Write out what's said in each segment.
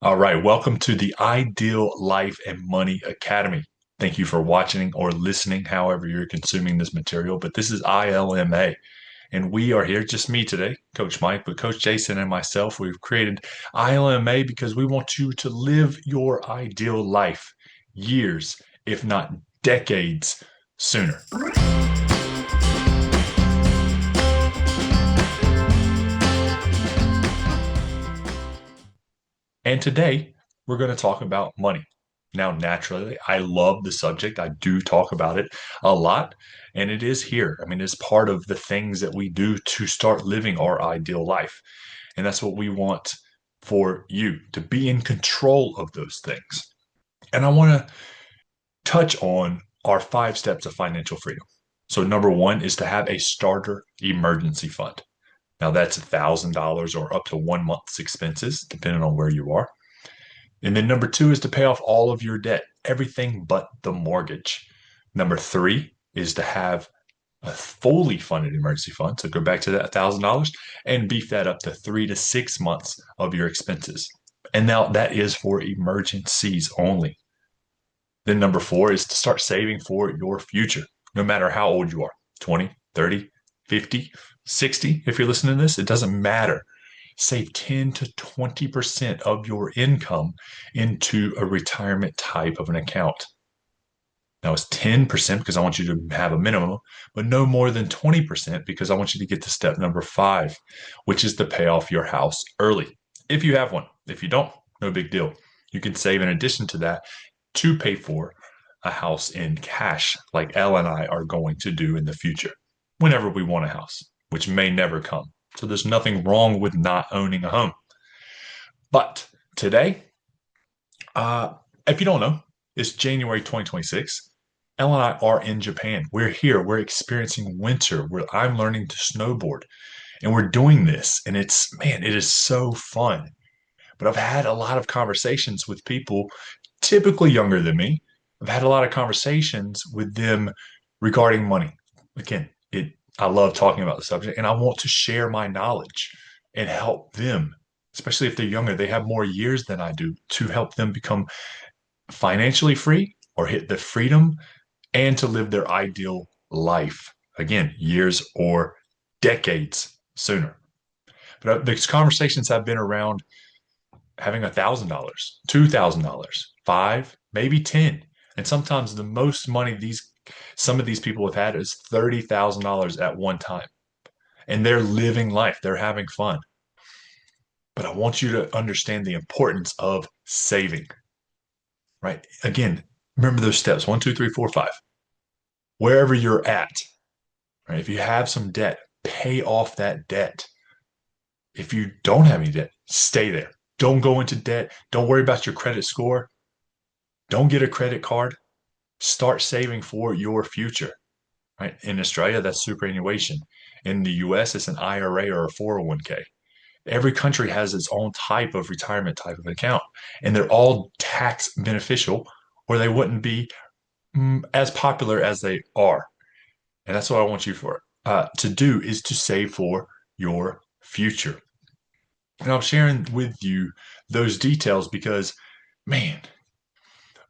All right, welcome to the Ideal Life and Money Academy. Thank you for watching or listening, however you're consuming this material. But this is ILMA, and we are here, just me today, Coach Mike, but Coach Jason and myself. We've created ILMA because we want you to live your ideal life years, if not decades, sooner. And today we're going to talk about money. Now, naturally, I love the subject. I do talk about it a lot, and it is here. I mean, it's part of the things that we do to start living our ideal life. And that's what we want for you to be in control of those things. And I want to touch on our 5 steps of financial freedom. So, number one is to have a starter emergency fund. Now, that's $1,000 or up to 1 month's expenses, depending on where you are. And then number two is to pay off all of your debt, everything but the mortgage. Number three is to have a fully funded emergency fund. So go back to that $1,000 and beef that up to 3 to 6 months of your expenses. And now that is for emergencies only. Then number four is to start saving for your future, no matter how old you are 20, 30, 50, 60. If you're listening to this, it doesn't matter. Save 10 to 20% of your income into a retirement type of an account. Now it's 10% because I want you to have a minimum, but no more than 20% because I want you to get to step number 5, which is to pay off your house early. If you have one. If you don't, no big deal. You can save in addition to that to pay for a house in cash, like Elle and I are going to do in the future, whenever we want a house, which may never come. So there's nothing wrong with not owning a home. But today, if you don't know, it's January 2026. Elle and I are in Japan. We're here. We're experiencing winter where I'm learning to snowboard. And we're doing this. And man, it is so fun. But I've had a lot of conversations with people typically younger than me. I've had a lot of conversations with them regarding money. Again, I love talking about the subject and I want to share my knowledge and help them, especially if they're younger. They have more years than I do to help them become financially free or hit the freedom and to live their ideal life. Again, years or decades sooner. But these conversations have been around having $1,000, $2,000, five, maybe 10. And sometimes the most money some of these people have had is $30,000 at one time. And they're living life, they're having fun. But I want you to understand the importance of saving, right? Again, remember those steps 1, 2, 3, 4, 5. Wherever you're at, right? If you have some debt, pay off that debt. If you don't have any debt, stay there. Don't go into debt. Don't worry about your credit score. Don't get a credit card. Start saving for your future, right? In Australia, that's superannuation. In the US, it's an IRA or a 401k. Every country has its own type of retirement type of account, and they're all tax beneficial, or they wouldn't be as popular as they are. And that's what I want you to do is to save for your future. And I'm sharing with you those details because, man,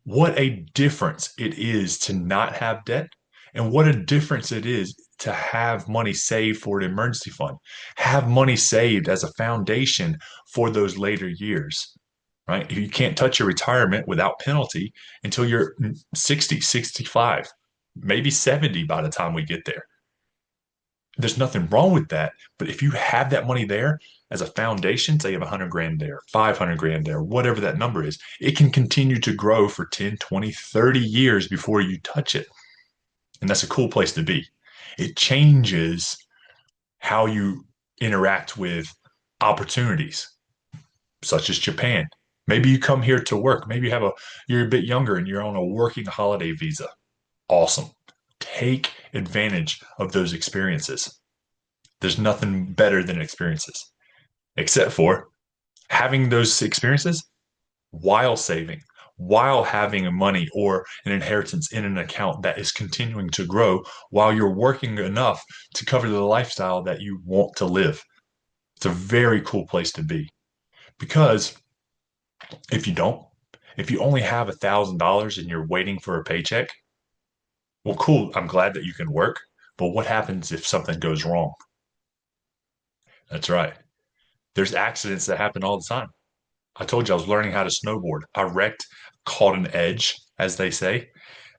what a difference it is to not have debt, and what a difference it is to have money saved for an emergency fund, have money saved as a foundation for those later years, right? You can't touch your retirement without penalty until you're 60, 65, maybe 70 by the time we get there. There's nothing wrong with that. But if you have that money there as a foundation, say you have 100 grand there, 500 grand there, whatever that number is, it can continue to grow for 10, 20, 30 years before you touch it. And that's a cool place to be. It changes how you interact with opportunities, such as Japan. Maybe you come here to work. Maybe you're a bit younger and you're on a working holiday visa. Awesome. Take advantage of those experiences. There's nothing better than experiences, except for having those experiences while saving, while having money or an inheritance in an account that is continuing to grow while you're working enough to cover the lifestyle that you want to live. It's a very cool place to be because If you don't, if you only have $1,000 and you're waiting for a paycheck, well, cool. I'm glad that you can work. But what happens if something goes wrong? That's right. There's accidents that happen all the time. I told you I was learning how to snowboard. I wrecked, caught an edge, as they say.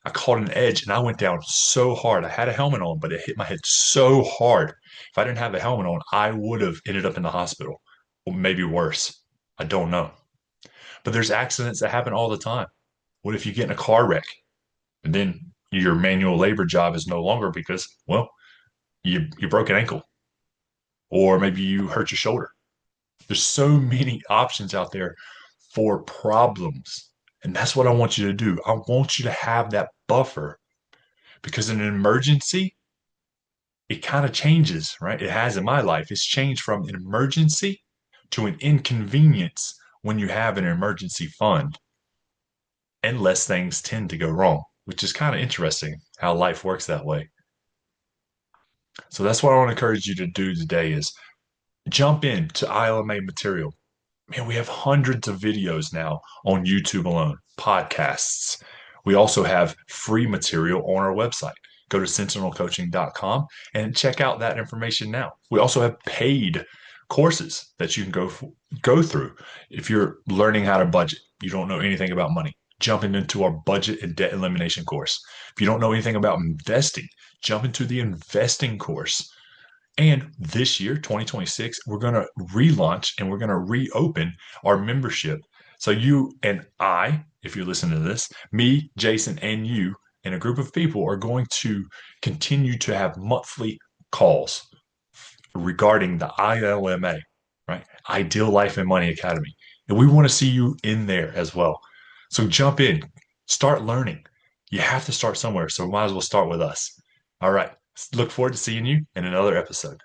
I caught an edge and I went down so hard. I had a helmet on, but it hit my head so hard. If I didn't have a helmet on, I would have ended up in the hospital, or maybe worse. I don't know. But there's accidents that happen all the time. What if you get in a car wreck and then your manual labor job is no longer because, well, you broke an ankle or maybe you hurt your shoulder. There's so many options out there for problems. And that's what I want you to do. I want you to have that buffer because in an emergency, it kind of changes, right? It has in my life. It's changed from an emergency to an inconvenience when you have an emergency fund and less things tend to go wrong, which is kind of interesting how life works that way. So that's what I want to encourage you to do today is jump into ILMA material. Man, we have hundreds of videos now on YouTube alone, podcasts. We also have free material on our website. Go to sentinelcoaching.com and check out that information now. We also have paid courses that you can go through. If you're learning how to budget, you don't know anything about money, jumping into our budget and debt elimination course. If you don't know anything about investing, jump into the investing course. And this year, 2026, we're going to relaunch and we're going to reopen our membership. So you and I, if you're listening to this, me, Jason, and you, and a group of people are going to continue to have monthly calls regarding the ILMA, right? Ideal Life and Money Academy. And we want to see you in there as well. So jump in, start learning. You have to start somewhere. So we might as well start with us. All right. Look forward to seeing you in another episode.